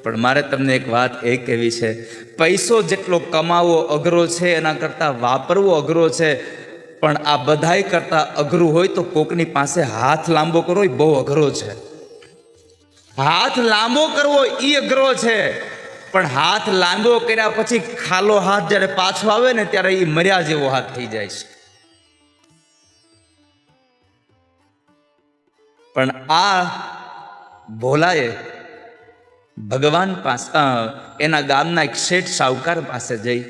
પણ મારે તમને એક વાત એ કહેવી છે, પૈસો જેટલો કમાવો અઘરો છે એના કરતાં વાપરવો અઘરો છે. પણ આ બધાય કરતાં અઘરું હોય તો કોકની પાસે હાથ લાંબો કરવો એ બહુ અઘરો છે. હાથ લાંબો કરવો એ અઘરો છે, પણ હાથ લાંબો કર્યા પછી ખાલો હાથ જ્યારે પાછો આવે ને ત્યારે એ મર્યા જેવો હાથ થઈ જાય છે. પણ આ ભોલાએ ભગવાન પાસે એના ગામના એક શેઠ સાહુકાર પાસે જઈ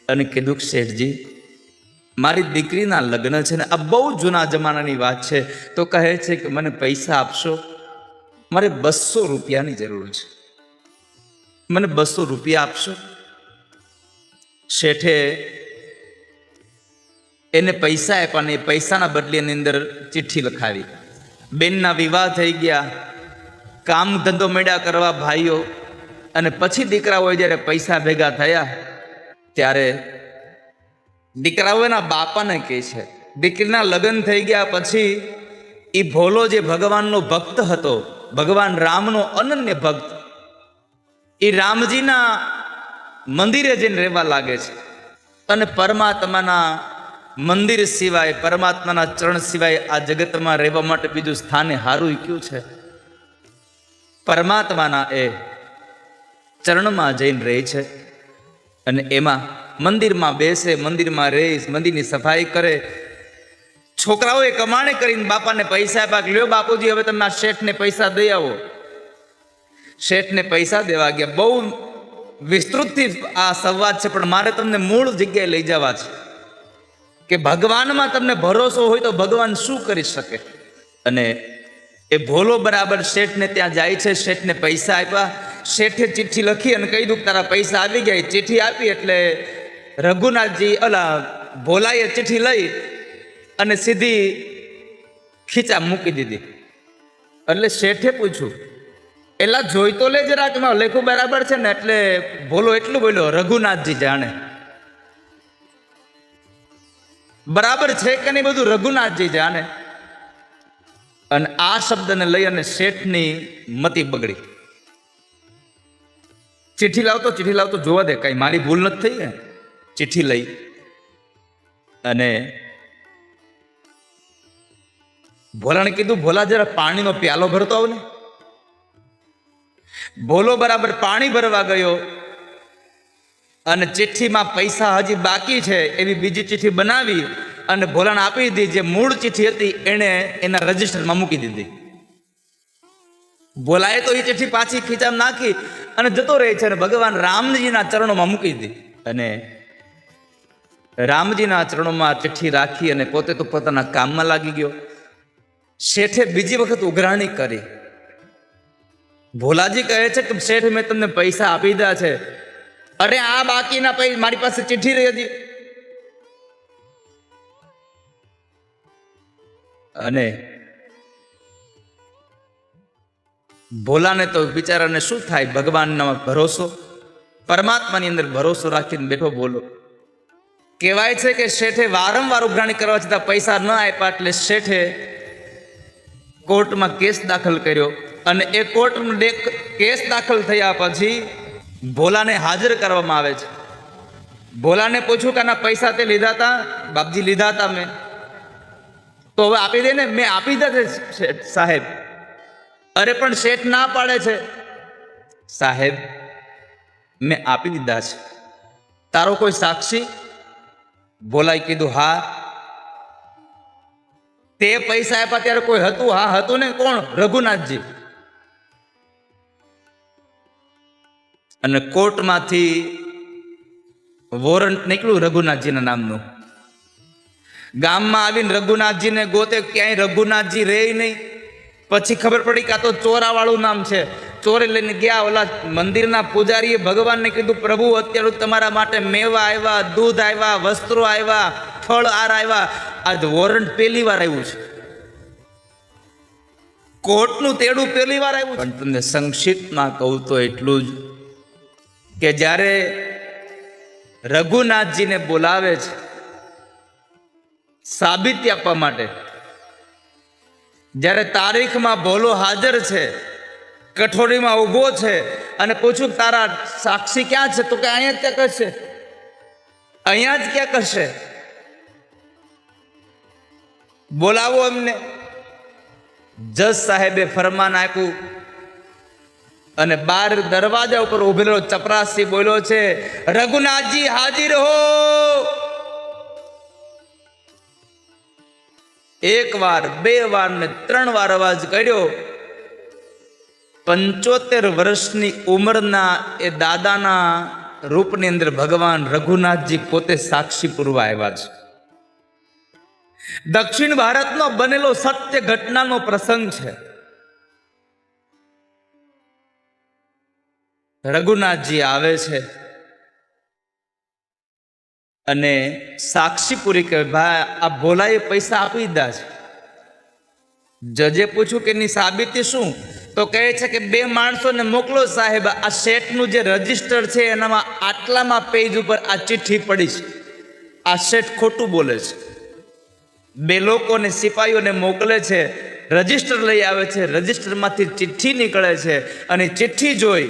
અને કીધું કે શેઠજી, મારી દીકરીના લગ્ન છે ને આ બહુ જૂના જમાનાની વાત છે. તો કહે છે કે મને પૈસા આપશો, મારે 200 રૂપિયાની જરૂર છે, મને 200 રૂપિયા આપશો. શેઠે એને પૈસા આપ્યા ને એ પૈસાના બદલે એની અંદર ચિઠ્ઠી લખાવી. બેનના વિવાહ થઈ ગયા, કામ ધંધો મેળા કરવા ભાઈઓ, અને પછી દીકરાઓએ જ્યારે પૈસા ભેગા થયા ત્યારે દીકરાઓ એના બાપાને કહે છે, દીકરીના લગ્ન થઈ ગયા પછી એ ભોલો જે ભગવાનનો ભક્ત હતો, ભગવાન રામનો અનન્ય ભક્ત, એ રામજીના મંદિરે જઈને રહેવા લાગે છે. અને પરમાત્માના મંદિર સિવાય, પરમાત્માના ચરણ સિવાય આ જગતમાં રહેવા માટે બીજું સ્થાને હારું ક્યું છે? પરમાત્માના એ ચરણમાં જઈને રહે છે. અને એમાં મંદિરમાં બેસે, મંદિરમાં રહે, મંદિરની સફાઈ કરે. છોકરાઓએ કમાણી કરીને બાપાને પૈસા આપ્યા કે લ્યો બાપુજી, હવે તમે આ શેઠને પૈસા દઈ આવો. શેઠને પૈસા દેવા ગયા. બહુ વિસ્તૃતથી આ સંવાદ છે, પણ મારે તમને મૂળ જગ્યાએ લઈ જવા છે કે ભગવાનમાં તમને ભરોસો હોય તો ભગવાન શું કરી શકે. અને એ ભોલો બરાબર શેઠને ત્યાં જાય છે. શેઠને પૈસા આપ્યા. શેઠે ચિઠ્ઠી લખી અને કહી દઉં તારા પૈસા આવી ગયા. ચિઠ્ઠી આપી એટલે રઘુનાથજી ભોલાએ ચિઠ્ઠી લઈ અને સીધી ખીચા મૂકી દીધી. એટલે શેઠે પૂછ્યું, એલા જોઈ તો લે જરાક, લખ્યું બરાબર છે ને? એટલે ભોલો એટલું બોલ્યો, રઘુનાથજી જાણે. બરાબર છે કે નહીં બધું રઘુનાથજી જાણે. અને આ શબ્દને લઈ અને શેઠની મતિ બગડી. ચિઠ્ઠી લાવતો જોવા દે, કઈ મારી ભૂલ નથી થઈ ને. ચિઠ્ઠી લઈ અને ભોલાને કીધું, ભોલા જરા પાણીનો પ્યાલો ભરતો આવ ને. ભોલો બરાબર પાણી ભરવા ગયો અને ચિઠ્ઠીમાં પૈસા હજી બાકી છે એવી બીજી ચિઠ્ઠી બનાવી અને ભોલાને આપી દીધી. જે મૂળ ચિઠ્ઠી હતી એણે એના રજિસ્ટરમાં મૂકી દીધી. ભોલાએ તો એ ચિઠ્ઠી પાછી ખીચામાં નાખી અને જતો રહે છે. અને ભગવાન રામજીના ચરણોમાં મૂકી દીધી. અને રામજીના ચરણોમાં ચિઠ્ઠી રાખી અને પોતે તો પોતાના કામમાં લાગી ગયો. શેઠે બીજી વખત ઉઘરાણી કરી. ભોલાજી કહે છે કે શેઠ, મેં તમને પૈસા આપી દીધા છે. અરે આ બાકીના પૈસા મારી પાસે ચિઠ્ઠી રહી હતી. અને ભોલાને તો બિચારાને શું થાય, ભગવાનનો ભરોસો, પરમાત્માની અંદર ભરોસો રાખીને બેઠો ભોલો. કહેવાય છે કે શેઠે વારંવાર ઉઘરાણી કરવા છતાં પૈસા ન આપ્યા એટલે શેઠે કોર્ટમાં કેસ દાખલ કર્યો. અને એ કોર્ટમાં કેસ દાખલ થયા પછી ભોલાને હાજર કરવામાં આવે છે. ભોલાને પૂછ્યું કે આના પૈસા તે લીધા હતા? બાપજી લીધા હતા મેં. તો હવે આપી દે ને. મેં આપી દીધા છે સાહેબ. અરે પણ શેઠ ના પાડે છે. સાહેબ, મેં આપી દીધા છે. તારો કોઈ સાક્ષી? ભોલાએ કીધું, હા. તે પૈસા આપ્યા ત્યારે કોઈ હતું? હા હતું ને. કોણ? રઘુનાથજી. અને કોર્ટમાંથી વોરંટ નીકળ્યું રઘુનાથજીના નામનું. ગામમાં આવીને રઘુનાથજીને ગોતે, ક્યાંય રઘુનાથજી રહે નહીં. પછી ખબર પડી કે આ તો ચોરાવાળું નામ છે. ચોરે લઈને ગયા. ઓલા મંદિરના પૂજારીએ ભગવાનને કીધું, પ્રભુ અત્યારે તમારા માટે મેવા આવ્યા, દૂધ આવ્યા, વસ્ત્રો આવ્યા, ફળ આર આવ્યા. આજ વોરંટ પહેલી વાર આવ્યું છે. કોર્ટનું તેડું પહેલી વાર આવ્યું. પણ તમને સંક્ષિપ્તમાં કહું તો એટલું જ કે જ્યારે રઘુનાથજીને બોલાવે છે સાબિતી આપવા માટે, જ્યારે તારીખમાં ભોલો હાજર છે કઠોરીમાં ઊભો છે અને પૂછું તારા સાક્ષી ક્યાં છે? તો કે અહીંયા જ ક્યાં કરશે, અહીંયા જ ક્યાં કરશે, બોલાવો એમને. જજ સાહેબે ફરમાન આપ્યું અને બાર દરવાજા ઉપર ઉભેલો ચપરાસી બોલ્યો છે, રઘુનાથજી હાજર હો. એક વાર, બે વાર ને 3 વાર અવાજ કર્યો. 75 વર્ષની ઉંમરના એ દાદાના રૂપની અંદર ભગવાન રઘુનાથજી પોતે સાક્ષી પૂરવા આવ્યા છે. દક્ષિણ ભારતનો બનેલો સત્ય ઘટનાનો પ્રસંગ છે. રઘુનાથજી આવે છે અને સાક્ષી પૂરી કે ભાઈ આ ભોલાએ પૈસા આપી દીધા છે. જજે પૂછ્યું કે એની સાબિતી શું? તો કહે છે કે 2 માણસોને મોકલો સાહેબ, આ શેઠનું જે રજીસ્ટર છે એનામાં આટલામાં પેજ ઉપર આ ચિઠ્ઠી પડી છે, આ શેઠ ખોટું બોલે છે. 2 લોકોને સિપાહીઓને મોકલે છે, રજીસ્ટર લઈ આવે છે, રજીસ્ટરમાંથી ચિઠ્ઠી નીકળે છે અને ચિઠ્ઠી જોઈ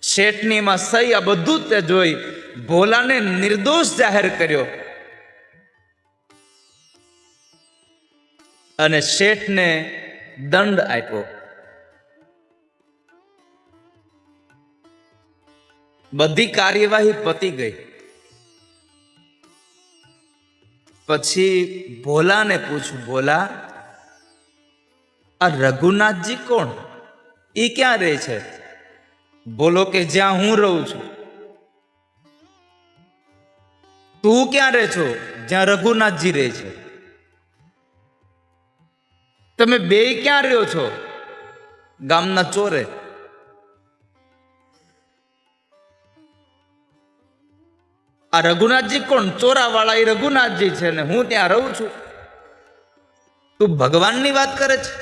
શેઠની એમાં સહી, આ બધું તે જોઈ ભોલાને નિર્દોષ જાહેર કર્યો અને શેઠને દંડ આપ્યો. બધી કાર્યવાહી પતી ગઈ. પછી ભોલાને પૂછું, ભોલા આ રઘુનાથજી કોણ? એ ક્યાં રહે છે? બોલો કે જ્યાં હું રહું છું. તું ક્યાં રહે છો? જ્યાં રઘુનાથજી રહે છે. તમે 2 ક્યાં રહ્યો છો? ગામના ચોરે. આ રઘુનાથજી કોણ? ચોરાવાળા એ રઘુનાથજી છે ને હું ત્યાં રહું છું. તું ભગવાનની વાત કરે છે?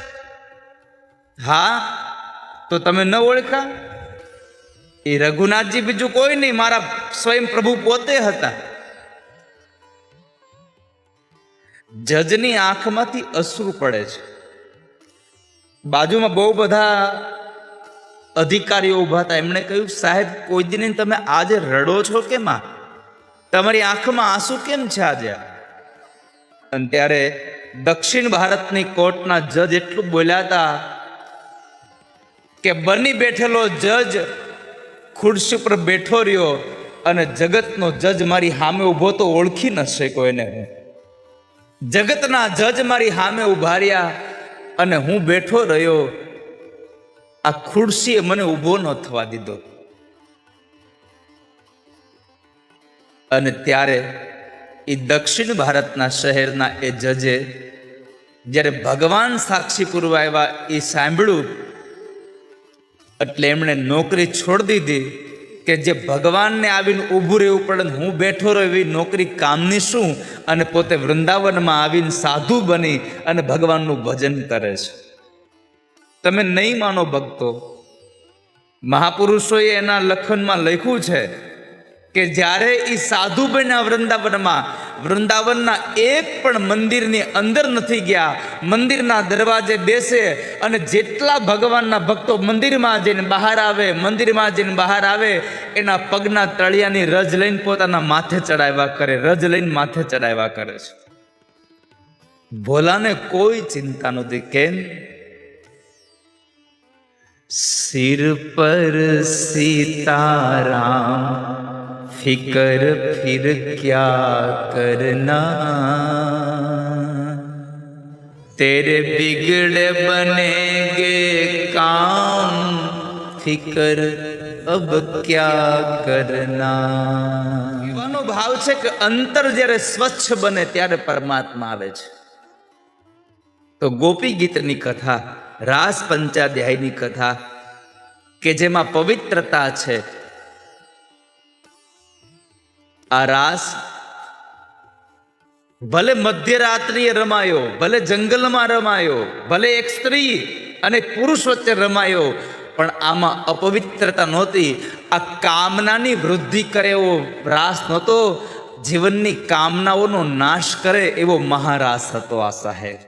હા, તો તમે ન ઓળખા? એ રઘુનાથજી બીજું કોઈ નહીં, મારા સ્વયં પ્રભુ પોતે હતા. જજની આંખમાંથી અશ્રુ પડે છે. બાજુમાં બહુ બધા અધિકારીઓ ઊભા હતા. એમણે કહ્યું, સાહેબ કોઈ દિન તમે આજે રડો છો કેમ? તમારી આંખમાં આંસુ કેમ છે આજે? અને ત્યારે દક્ષિણ ભારતની કોર્ટના જજ એટલું બોલ્યા હતા કે બની બેઠેલો જજ ખુરશી પર બેઠો રહ્યો અને જગતનો જજ મારી સામે ઊભો તો ઓળખી ન શક્યો એને. જગતના જજ મારી સામે ઊભા રહ્યા અને હું બેઠો રહ્યો. આ ખુરશીએ મને ઊભો ન થવા દીધો. અને ત્યારે એ દક્ષિણ ભારતના શહેરના એ જજે જ્યારે ભગવાન સાક્ષી પૂરવા આવ્યા એ સાંભળ્યું એટલે એમણે નોકરી છોડી દીધી કે જે ભગવાનને આવીને ઊભું રહેવું પડે ને હું બેઠો રહ્યો એવી નોકરી કામની શું? અને પોતે વૃંદાવનમાં આવીને સાધુ બની અને ભગવાનનું ભજન કરે છે. તમે નહીં માનો ભક્તો, મહાપુરુષોએ એના લખનમાં લખ્યું છે કે જ્યારે એ સાધુ બન્યા વૃંદાવનના એક પણ મંદિરની અંદર નથી ગયા. મંદિરના દરવાજે બેસે અને જેટલા ભગવાનના ભક્તો મંદિરમાં જઈને બહાર આવે એના પગના તળિયાની રજ લઈને પોતાના માથે ચડાવ્યા કરે, રજ લઈને માથે ચડાવ્યા કરે છે. ભોલાને કોઈ ચિંતા નહોતી. કેમ? સિર પર સીતારામ फिकर फिर क्या करना, तेरे बिगड़े बनेगे काम, फिकर अब क्या करना. એવાનો ભાવ છે કે અંતર જ્યારે સ્વચ્છ બને ત્યારે પરમાત્મા આવે છે. તો ગોપી ગીતની કથા, રાસ પંચાધ્યાયની કથા કે જેમાં પવિત્રતા છે, આ રાસ ભલે મધ્યરાત્રિએ રમાયો, ભલે જંગલમાં રમાયો, ભલે એક સ્ત્રી અને પુરુષ વચ્ચે રમાયો, પણ આમાં અપવિત્રતા નહોતી. આ કામનાની વૃદ્ધિ કરે એવો રાસ નહોતો, જીવનની કામનાઓનો નાશ કરે એવો મહારાસ હતો આ સાહેબ.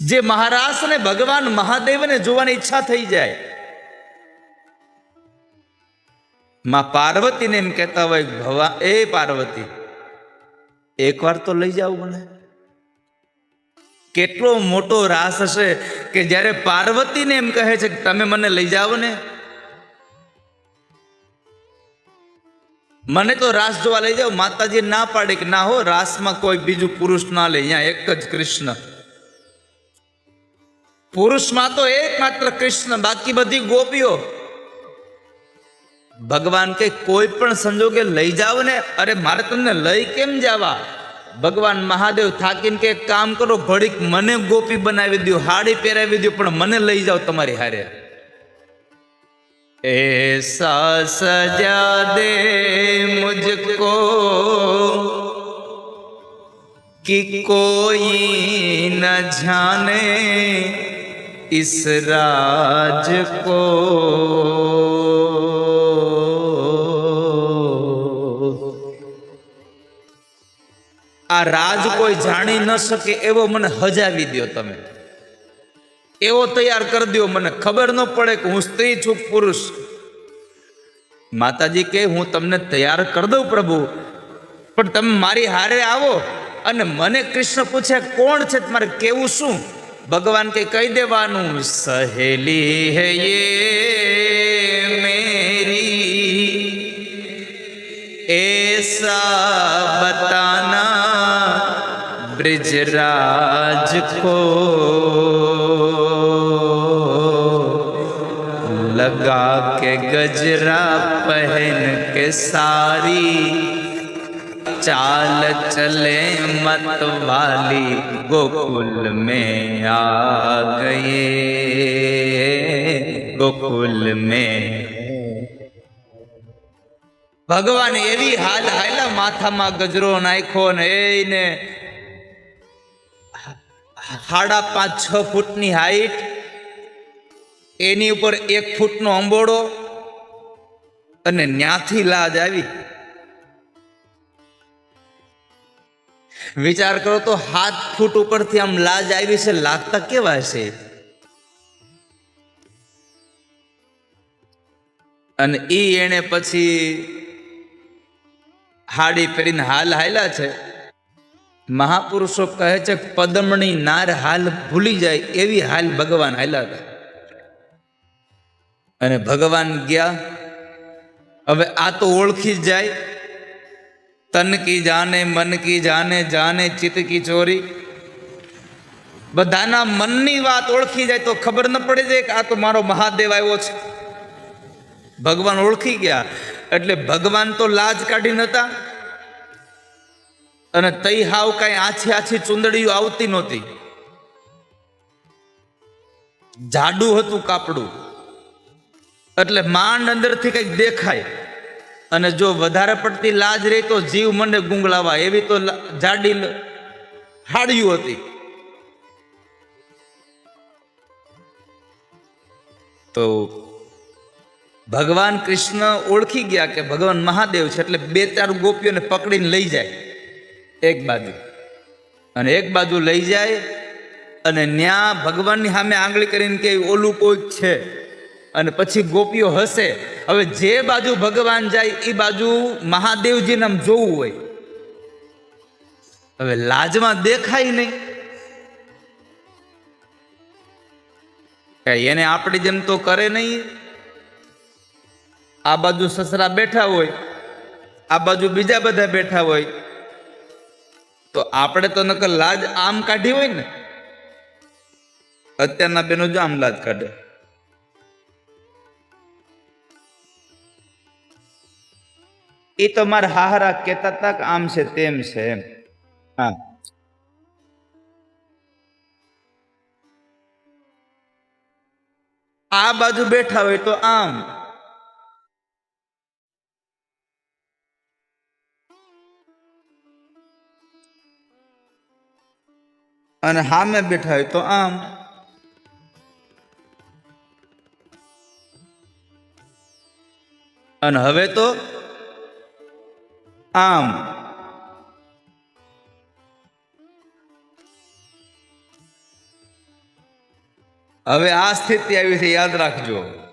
જે મહારાજને ભગવાન મહાદેવને જોવાની ઈચ્છા થઈ જાય. માં પાર્વતીને એમ કહેતા હોય, ભવા એ પાર્વતી એકવાર તો લઈ જાવ મને. કેટલો મોટો રાસ હશે કે જ્યારે પાર્વતીને એમ કહે છે કે તમે મને લઈ જાઓ ને. મને તો રાસ જોવા લઈ જાઓ. માતાજી ના પાડે કે ના હો, રાસમાં કોઈ બીજું પુરુષ ના લે, અહીંયા એક જ કૃષ્ણ. પુરુષમાં તો એકમાત્ર કૃષ્ણ, બાકી બધી ગોપીઓ. ભગવાન કે કોઈ પણ સંજોગે લઈ જાવ ને. અરે મારે તમને લઈ કેમ જવા? ભગવાન મહાદેવ થાકીને કે કામ કરો, ઘડીક મને ગોપી બનાવી દો, હાડી પહેરાવી દો, પણ મને લઈ જાઓ તમારી હારે. ऐसा सजा दे मुझको कि कोई न जाने इस राज को. આ રાજ કોઈ જાણી ન શકે એવો મને હજાવી દો તમે, એવો તૈયાર કરી દો, મને ખબર ન પડે કે હું સ્ત્રી છું પુરુષ. માતાજી કે હું તમને તૈયાર કરી દઉં પ્રભુ, પણ તમે મારી હારે આવો. અને મને કૃષ્ણ પૂછે કોણ છે તમારે કેવું શું? ભગવાન કે કહી દેવાનું, સહેલી હે યે મેરી ऐसा बताना ब्रिजराज को. लगा के गजरा पहन के सारी चाल चले मत वाली गोकुल में आ गए गोकुल में. ભગવાન એવી હાલ હાયલા, માથામાં ગજરો નાખ્યો ને એને 5.5-6 ફૂટની હાઈટ, એની ઉપર 1 ફૂટનો અંબોડો, અને ન્યાથી લાજ આવી. વિચાર કરો તો 7 ફૂટ ઉપરથી આમ લાજ આવી છે, લાગતા કેવા છે? અને એને પછી હાડી પહેરીને હાલ હાયલા છે. મહાપુરુષો કહે છે પદમણી નાર હાલ ભૂલી જાય એવી હાલ ભગવાન હાલ્યા હતા. અને ભગવાન ગયા. હવે આ તો ઓળખી જ જાય, તન કી જાને મન કી જાને, જાને ચિત્ત કી ચોરી. બધાના મનની વાત ઓળખી જાય તો ખબર ન પડે જાય કે આ તો મારો મહાદેવ આવ્યો છે. ભગવાન ઓળખી ગયા એટલે ભગવાન તો લાજ કાઢી નતા, અને તઈ હાવ કઈ આછી ચુંદડીઓ આવતી નહોતી. જાડું હતું કાપડું, એટલે માંડ અંદરથી કઈક દેખાય. અને જો વધારે પડતી લાજ રહી તો જીવ મને ગુંગળાવા, એવી તો જાડી હાડિયું હતી. તો ભગવાન કૃષ્ણ ઓળખી ગયા કે ભગવાન મહાદેવ છે, એટલે 2-4 ગોપીઓને પકડીને લઈ જાય એક બાજુ, અને એક બાજુ લઈ જાય અને ન્યા ભગવાનની સામે આંગળી કરીને કે ઓલું કોઈક છે. અને પછી ગોપીઓ હસે. હવે જે બાજુ ભગવાન જાય એ બાજુ મહાદેવજીને આમ જોવું હોય. હવે લાજમાં દેખાય નહીં, એને આપણી જેમ તો કરે નહીં. આ બાજુ સસરા બેઠા હોય, આ બાજુ બીજા બધા બેઠા હોય, તો આપણે તો નકર લાજ આમ કાઢી હોય ને. અત્યારના બેનો જો આમ લાજ કાઢે. એ તો મારા હાહરા કહેતા હતા કે આમ છે તેમ છે એમ. હા, આ બાજુ બેઠા હોય તો આમ, અને સામે બેઠા હોય તો આમ. અને હવે તો આમ. હવે આ સ્થિતિ આવી છે, યાદ રાખજો.